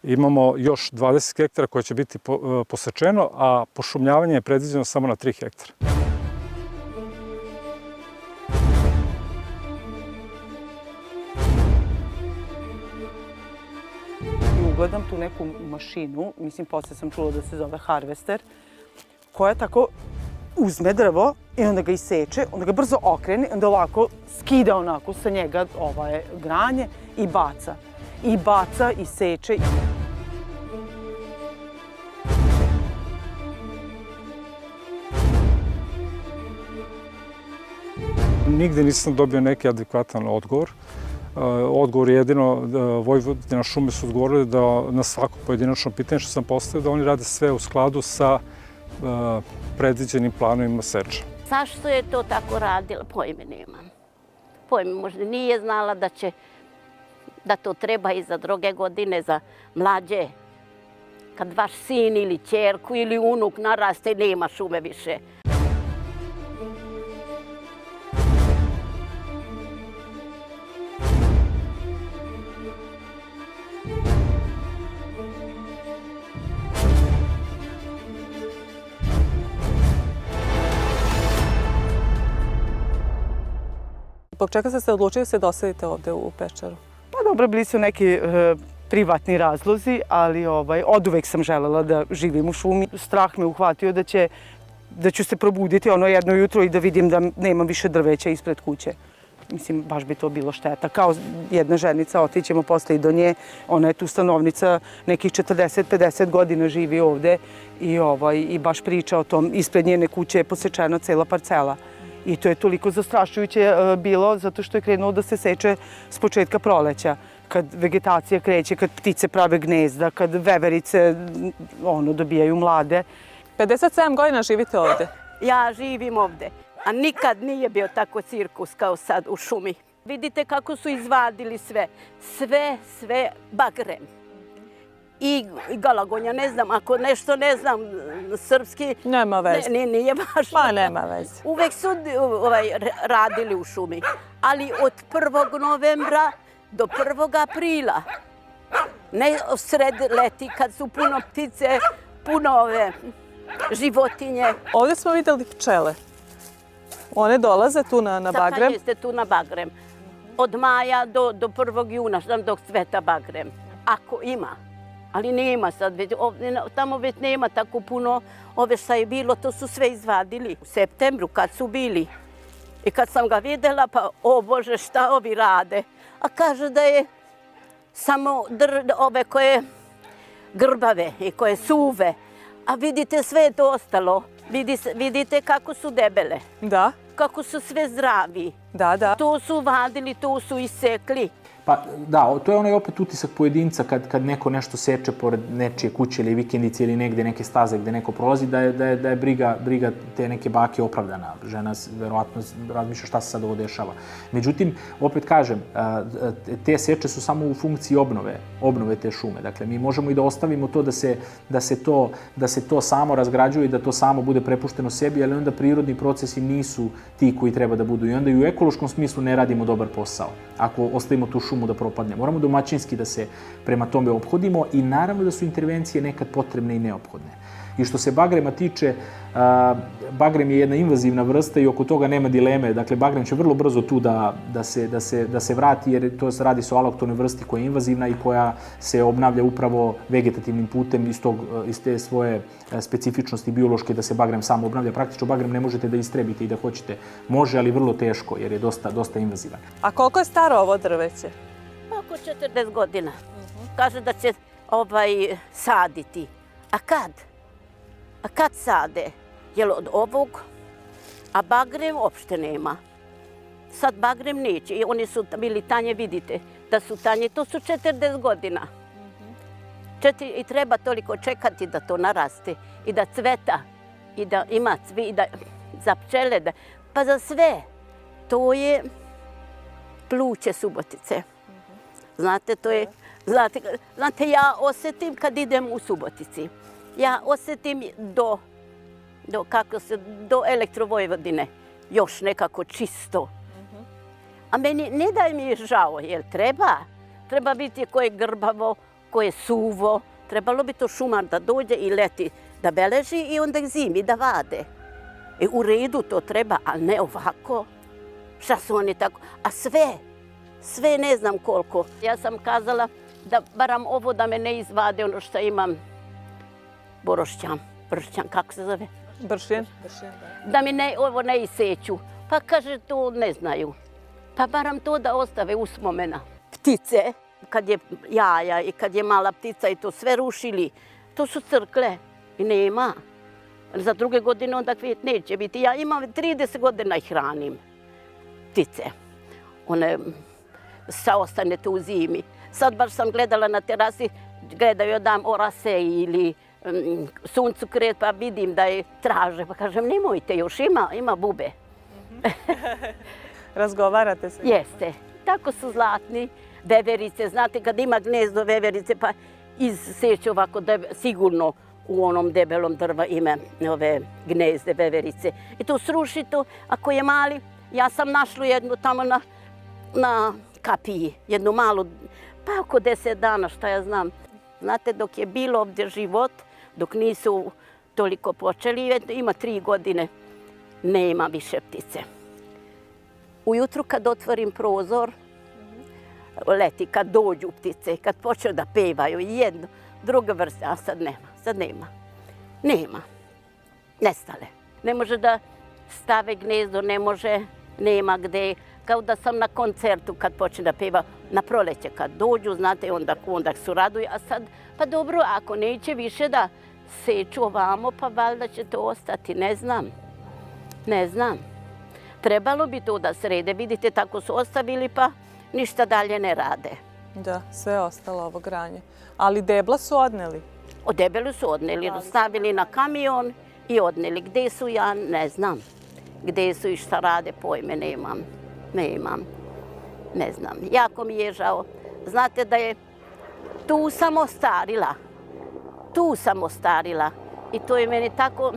Imamo još 20 hektara koje će biti posečeno, a pošumljavanje je predviđeno samo na 3 hektara. Ugledam tu neku mašinu, mislim, posle sam čula da se zove harvester, koja tako uzme drvo i onda ga iseče, onda ga brzo okrene, onda ovako skida onako sa njega granje i baca. I baca, i seče. Nigde nisam dobio neki adekvatan odgovor. Odgovor je jedino Vojvodina šume su odgovorili da na svako pojedinačno pitanje što sam postavio, da oni rade sve u skladu sa predviđenim planovima seče. Zašto je to tako radila? Pojme nemam. Pojme, možda nije znala da to treba i za druge godine, za mlađe. Kad vaš sin ili ćerku ili unuk naraste, nema šume više. Zbog čega ste se odlučili da se doselite ovde u Pečaru? Pa dobro, bili su neki privatni razlozi, ali oduvek sam želela da živim u šumi. Strah me uhvatio da ću se probuditi jedno jutro i da vidim da nemam više drveća ispred kuće. Mislim, baš bi to bilo šteta. Kao jedna ženica, otićemo posle i do nje. Ona je tu stanovnica, nekih 40-50 godina živi ovde i baš priča o tom. Ispred njene kuće je posečena cela parcela. I to je toliko zastrašujuće bilo zato što je krenulo da se seče s početka proleća. Kad vegetacija kreće, kad ptice prave gnezda, kad veverice dobijaju mlade. 57 godina živite ovde? Ja živim ovde, a nikad nije bio tako cirkus kao sad u šumi. Vidite kako su izvadili sve bagrem. I galagonja, ne znam, ako nešto ne znam srpski... Nema veze. Nije važno. Pa nema veze. Uvek su radili u šumi, ali od 1. novembra do 1. aprila. Ne sred leti kad su puno ptice, puno životinje. Ovde smo videli pčele. One dolaze tu na bagrem? Jeste tu na bagrem. Od maja do 1. juna, dok cveta bagrem. Ako ima. Ali nema sad, tamo već nema tako puno ove šta je bilo, to su sve izvadili. U septembru kad su bili i kad sam ga videla, pa o Bože šta ovi rade. A kaže da je samo ove koje grbave i koje suve. A vidite sve je to ostalo, vidite kako su debele. Da. Kako su sve zdravi. Da. To su vadili, to su isekli. Pa da, to je onaj opet utisak pojedinca kad neko nešto seče pored nečije kuće ili vikendice ili negde neke staze gde neko prolazi, da je briga te neke bake opravdana. Žena verovatno razmišlja šta se sad ovo dešava. Međutim, opet kažem, te seče su samo u funkciji obnove te šume. Dakle, mi možemo i da ostavimo to da se to samo razgrađuje i da to samo bude prepušteno sebi, ali onda prirodni procesi nisu ti koji treba da budu. I onda i u ekološkom smislu ne radimo dobar posao. Ako ostavimo tu šumu da propadne. Moramo domaćinski da se prema tome ophodimo i naravno da su intervencije nekad potrebne i neophodne. I što se bagrema tiče, bagrem je jedna invazivna vrsta i oko toga nema dileme. Dakle, bagrem će vrlo brzo tu da se vrati jer to radi se o aloktonoj vrsti koja je invazivna i koja se obnavlja upravo vegetativnim putem iz te svoje specifičnosti biološke da se bagrem sam obnavlja. Praktično bagrem ne možete da istrebite i da hoćete. Može, ali vrlo teško jer je dosta invazivan. A koliko je staro ovo drveće? Oko 40 godina. Kaže da će saditi. A kad? A kad sade? Jel od ovog? A bagrem uopšte nema. Sad bagrem neće. I oni su bili tanje, vidite da su tanje. To su 40 godina. I treba toliko čekati da to naraste i da cveta i da ima cvi, za pčele, pa za sve. To je pluće Subotice. Znate, to je... Znate, ja osjetim kad idem u Subotici. Ja osjetim do Elektrovojvodine još nekako čisto. A meni ne da mi je žao, jer treba biti koje grbavo, ako je suvo, trebalo bi to šumar da dođe i leti da beleži i onda zimi da vade. U redu to treba, ali ne ovako. Šta su oni tako? A sve ne znam koliko. Ja sam kazala da baram ovo da me ne izvade ono što imam bršćan, kako se zove? Bršin. Da mi ovo ne iseću. Pa kaže, to ne znaju. Pa baram to da ostave uspomena. Ptice, kad je jaja i kad je mala ptica i to sve rušili, to su crkle i nema. Za druge godine onda kvijet neće biti. Ja imam 30 godina i hranim ptice. One ostane tu u zimi. Sad baš sam gledala na terasi, gledaju dam orase ili suncokret, pa vidim da je traže. Pa kažem, nemojte, još ima bube. Razgovarate se? Jeste. Tako su zlatni. Veverice, znate kad ima gnezdo veverice, pa izseću ovako sigurno u onom debelom drva ima ove gnezde veverice. I to sruši to, ako je mali, ja sam našla jednu tamo na kapiji, jednu malu, pa oko 10 dana, šta ja znam. Znate, dok je bilo ovdje život, dok nisu toliko počeli, ima 3 godine, nema više ptice. Ujutru kad otvorim prozor, leti, kad dođu ptice, kad počnu da pevaju, jedno, druga vrsta, a sad nema. Nema. Nestale. Ne može da stave gnezdo, nema gde. Kao da sam na koncertu kad počne da peva, na proleće kad dođu, znate, onda su raduju, a sad, pa dobro, ako neće više da seču ovamo, pa valjda će to ostati, ne znam. Trebalo bi to da srede, vidite, tako su ostavili, pa ništa dalje ne rade. Da, sve je ostalo ovo granje. Ali debla su odneli? Debelu su odneli, stavili na kamion i odneli. Gde su, ja ne znam. Gde su i šta rade, pojme nemam. Ne znam. Jako mi je žao. Znate da je tu sam ostarila. I to je meni tako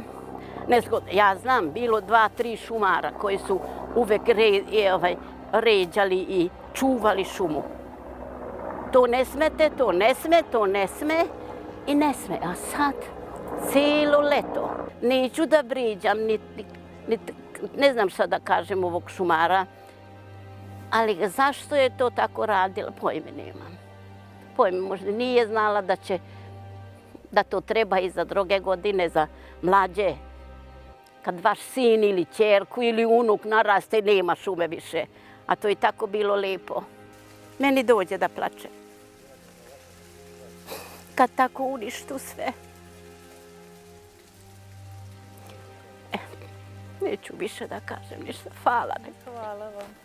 nezgodno. Ja znam, bilo 2-3 šumara koji su uvek ređali i čuvali šumu. To ne smete, to ne sme i ne sme. A sad, cijelo leto, neću da vrijeđam, ne znam šta da kažem ovog šumara, ali zašto je to tako radila, pojme nemam. Pojme, možda nije znala da to treba i za druge godine, za mlađe. Kad vaš sin ili ćerku ili unuk naraste, nema šume više. A to je tako bilo lepo. Meni dođe da plače. Kad tako uništu sve. Neću više da kažem ništa. Hvala. Hvala vam.